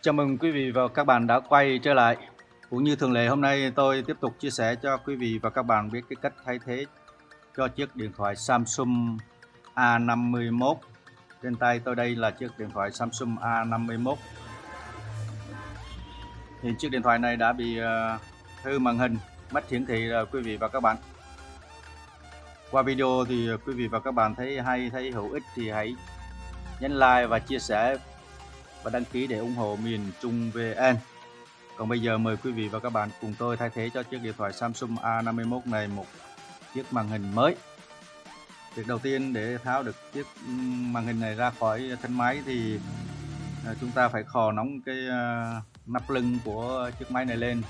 Chào mừng quý vị và các bạn đã quay trở lại. Cũng như thường lệ, hôm nay tôi tiếp tục chia sẻ cho quý vị và các bạn biết cái cách thay thế cho chiếc điện thoại Samsung A51. Trên tay tôi đây là chiếc điện thoại Samsung A51. Thì chiếc điện thoại này đã bị hư màn hình, mất hiển thị rồi quý vị và các bạn. Qua video thì quý vị và các bạn thấy hay, thấy hữu ích thì hãy nhấn like và chia sẻ và đăng ký để ủng hộ Miền Trung VN. Còn bây giờ mời quý vị và các bạn cùng tôi thay thế cho chiếc điện thoại Samsung A51 này một chiếc màn hình mới. Việc đầu tiên để tháo được chiếc màn hình này ra khỏi thân máy thì chúng ta phải khò nóng cái nắp lưng của chiếc máy này lên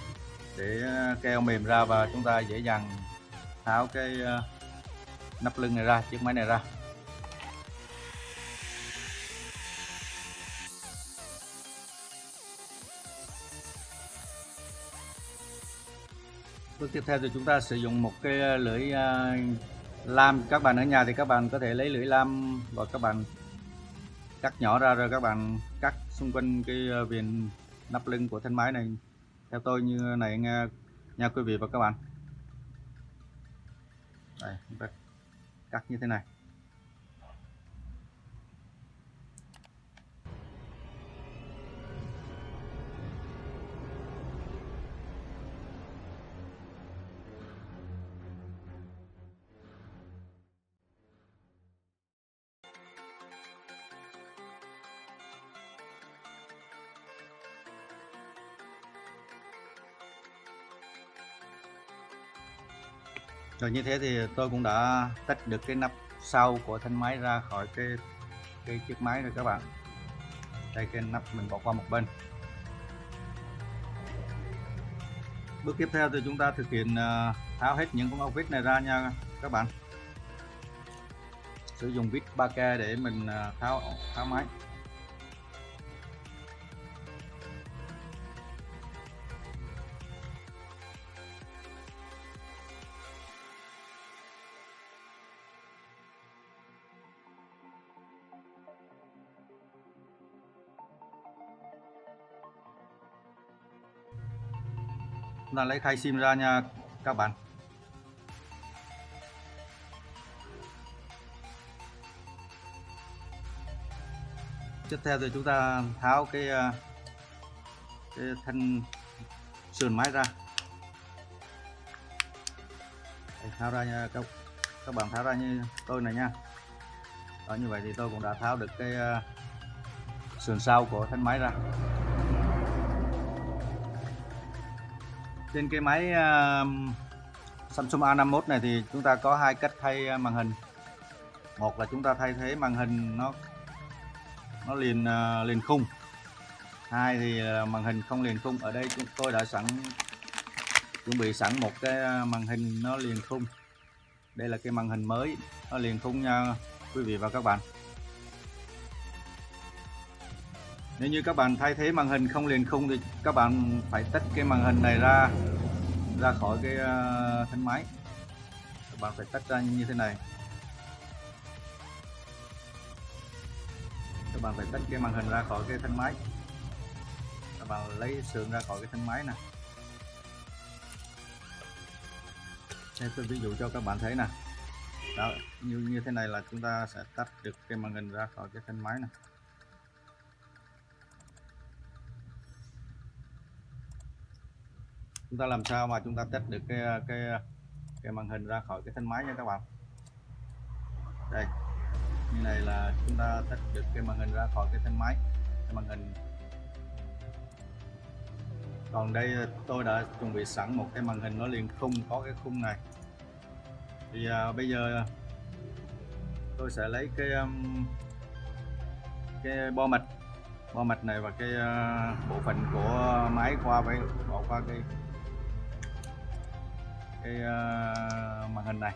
để keo mềm ra và chúng ta dễ dàng tháo cái nắp lưng này ra, chiếc máy này ra. Bước tiếp theo thì chúng ta sử dụng một cái lưỡi lam. Các bạn ở nhà thì các bạn có thể lấy lưỡi lam và các bạn cắt nhỏ ra, rồi các bạn cắt xung quanh cái viền nắp lưng của thân máy này theo tôi như này nha quý vị và các bạn. Đây, chúng ta cắt như thế này. Rồi như thế thì tôi cũng đã tách được cái nắp sau của thân máy ra khỏi cái chiếc máy rồi các bạn. Đây, cái nắp mình bỏ qua một bên. Bước tiếp theo thì chúng ta thực hiện tháo hết những con ốc vít này ra nha các bạn. Sử dụng vít 3K để mình tháo máy. Chúng ta lấy khay sim ra nha các bạn. Tiếp theo thì chúng ta tháo cái thân sườn máy ra. Đây, tháo ra nha các bạn, tháo ra như tôi này nha. Đó, như vậy thì tôi cũng đã tháo được cái sườn sau của thân máy ra. Trên cái máy Samsung A51 này thì chúng ta có hai cách thay màn hình. Một là chúng ta thay thế màn hình nó liền khung. Hai thì màn hình không liền khung. Ở đây tôi đã chuẩn bị sẵn một cái màn hình nó liền khung. Đây là cái màn hình mới nó liền khung nha quý vị và các bạn. Nếu như các bạn thay thế màn hình không liền khung thì các bạn phải tách cái màn hình này ra khỏi cái thân máy. Các bạn phải tách ra như thế này. Các bạn phải tách cái màn hình ra khỏi cái thân máy. Các bạn lấy sườn ra khỏi cái thân máy nè. Đây, tôi ví dụ cho các bạn thấy nè. Đó, như thế này là chúng ta sẽ tách được cái màn hình ra khỏi cái thân máy này. Chúng ta làm sao mà chúng ta tách được cái màn hình ra khỏi cái thân máy nha các bạn. Đây, như này là chúng ta tách được cái màn hình ra khỏi cái thân máy, cái màn hình. Còn đây tôi đã chuẩn bị sẵn một cái màn hình nó liền khung, có cái khung này. Thì bây giờ tôi sẽ lấy cái bo mạch này và cái bộ phận của máy bỏ qua cái màn hình này.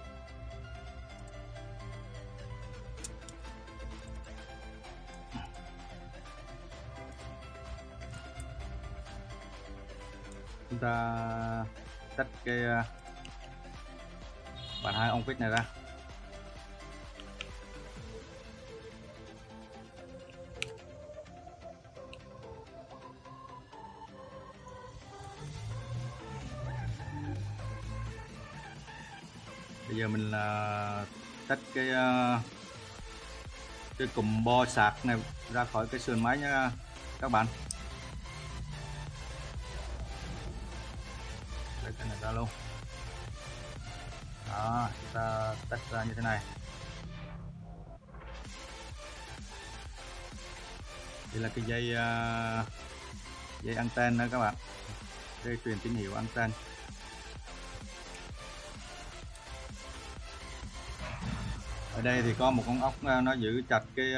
Chúng ta tách cái bản hai ong vít này ra. Bây giờ mình tách cái cụm bo sạc này ra khỏi cái sườn máy nha các bạn. Lấy cái này ra luôn. Đó, chúng ta tách ra như thế này. Đây là cái dây anten đó các bạn, dây truyền tín hiệu anten. Ở đây thì có một con ốc nó giữ chặt cái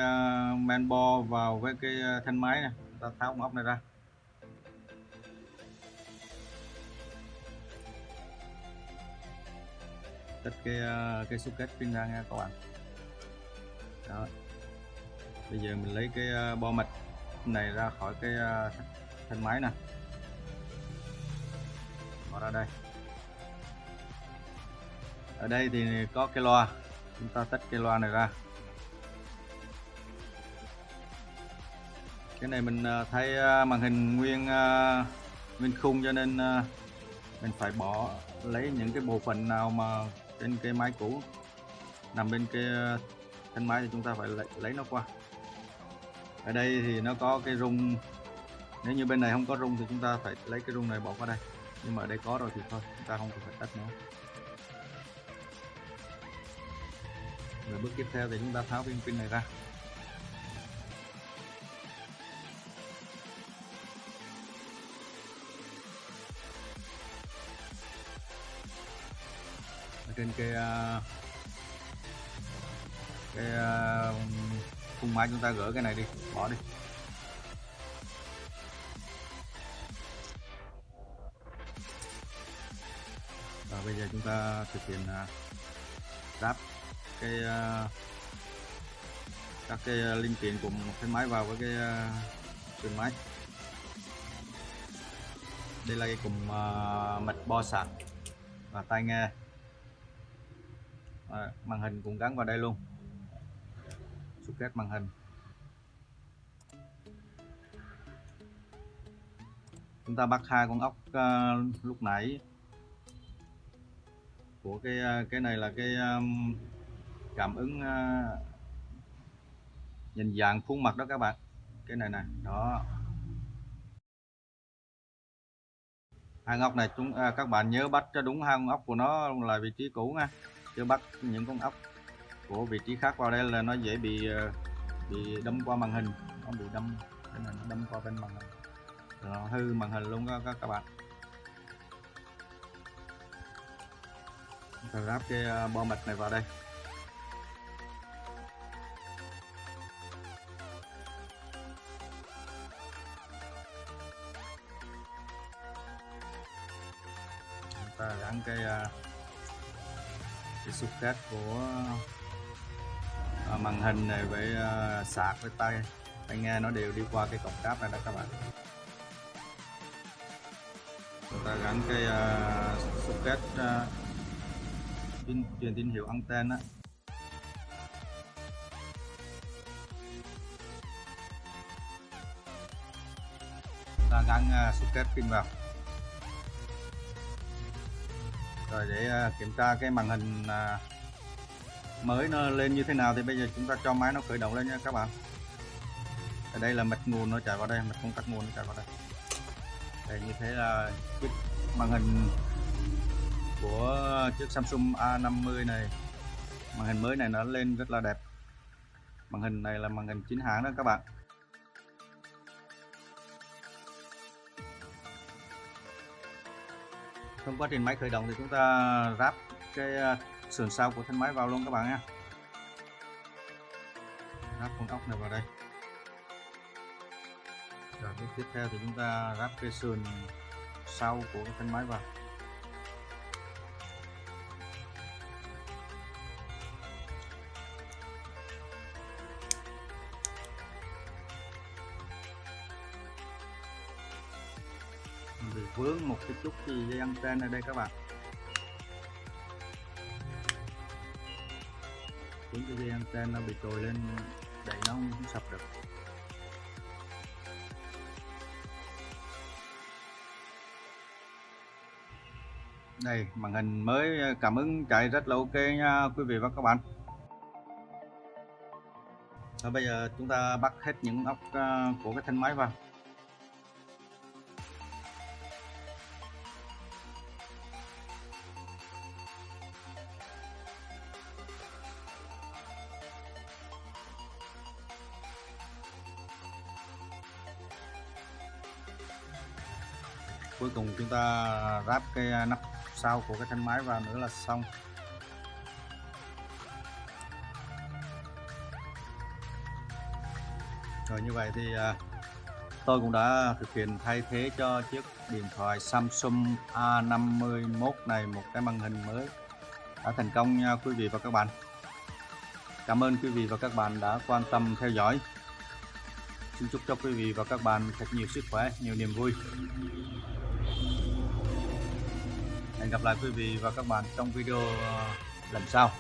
main bo vào với cái thân máy này. Chúng ta tháo con ốc này ra. Tách cái socket pin ra nha các bạn. Đó. Bây giờ mình lấy cái bo mạch này ra khỏi cái thân máy nè, bỏ ra đây. Ở đây thì có cái loa, chúng ta tách cái loa này ra. Cái này mình thấy màn hình nguyên khung cho nên mình phải lấy những cái bộ phận nào mà trên cái máy cũ nằm bên cái thân máy thì chúng ta phải lấy nó qua. Ở đây thì nó có cái rung, nếu như bên này không có rung thì chúng ta phải lấy cái rung này bỏ qua đây, nhưng mà ở đây có rồi thì thôi, chúng ta không cần phải tách nữa. Rồi bước tiếp theo thì chúng ta tháo viên pin này ra. Ở trên cái khung máy chúng ta gỡ cái này đi, bỏ đi. Và bây giờ chúng ta thực hiện ráp các cái linh kiện của một cái máy vào với cái sườn máy. Đây là cái cụm mạch bo sạc và tai nghe. Màn hình cũng gắn vào đây luôn, socket màn hình. Chúng ta bắt hai con ốc lúc nãy của cái này là cái cảm ứng nhìn dạng khuôn mặt đó các bạn, cái này nè, đó. Hai ốc này các bạn nhớ bắt cho đúng hai con ốc của nó là vị trí cũ nha, chứ bắt những con ốc của vị trí khác vào đây là nó dễ bị đâm qua màn hình, nó bị đâm, cái này nó đâm qua bên màn hình, nó hư màn hình luôn đó các bạn. Chúng ta ráp cái bo mạch này vào đây. Chúng ta gắn cái socket của màn hình này với sạc với tai nghe, nó đều đi qua cái cổng cáp này đó các bạn. Chúng ta gắn cái socket truyền tín hiệu anten á. Chúng ta gắn socket pin vào. Rồi để kiểm tra cái màn hình mới nó lên như thế nào thì bây giờ chúng ta cho máy nó khởi động lên nha các bạn. Ở đây là mạch nguồn nó chạy vào đây, mạch công tắc nguồn nó chạy vào đây. Đây, như thế là chiếc màn hình của chiếc Samsung A50 này, màn hình mới này nó lên rất là đẹp. Màn hình này là màn hình chính hãng đó các bạn. Trong quá trình máy khởi động thì chúng ta ráp cái sườn sau của thân máy vào luôn các bạn nha. Ráp con ốc này vào đây. Rồi bước tiếp theo thì chúng ta ráp cái sườn sau của cái thân máy vào. Bị vướng một cái chút dây anten ở đây các bạn, vướng cái dây anten nó bị trồi lên, đẩy nó không sập được. Đây màn hình mới cảm ứng chạy rất là ok nha quý vị và các bạn. Rồi bây giờ chúng ta bắt hết những ốc của cái thân máy vào. Cuối cùng chúng ta ráp cái nắp sau của cái thân máy vào nữa là xong. Rồi như vậy thì tôi cũng đã thực hiện thay thế cho chiếc điện thoại Samsung A51 này một cái màn hình mới đã thành công nha quý vị và các bạn. Cảm ơn quý vị và các bạn đã quan tâm theo dõi. Xin chúc cho quý vị và các bạn thật nhiều sức khỏe, nhiều niềm vui. Hẹn gặp lại quý vị và các bạn trong video lần sau.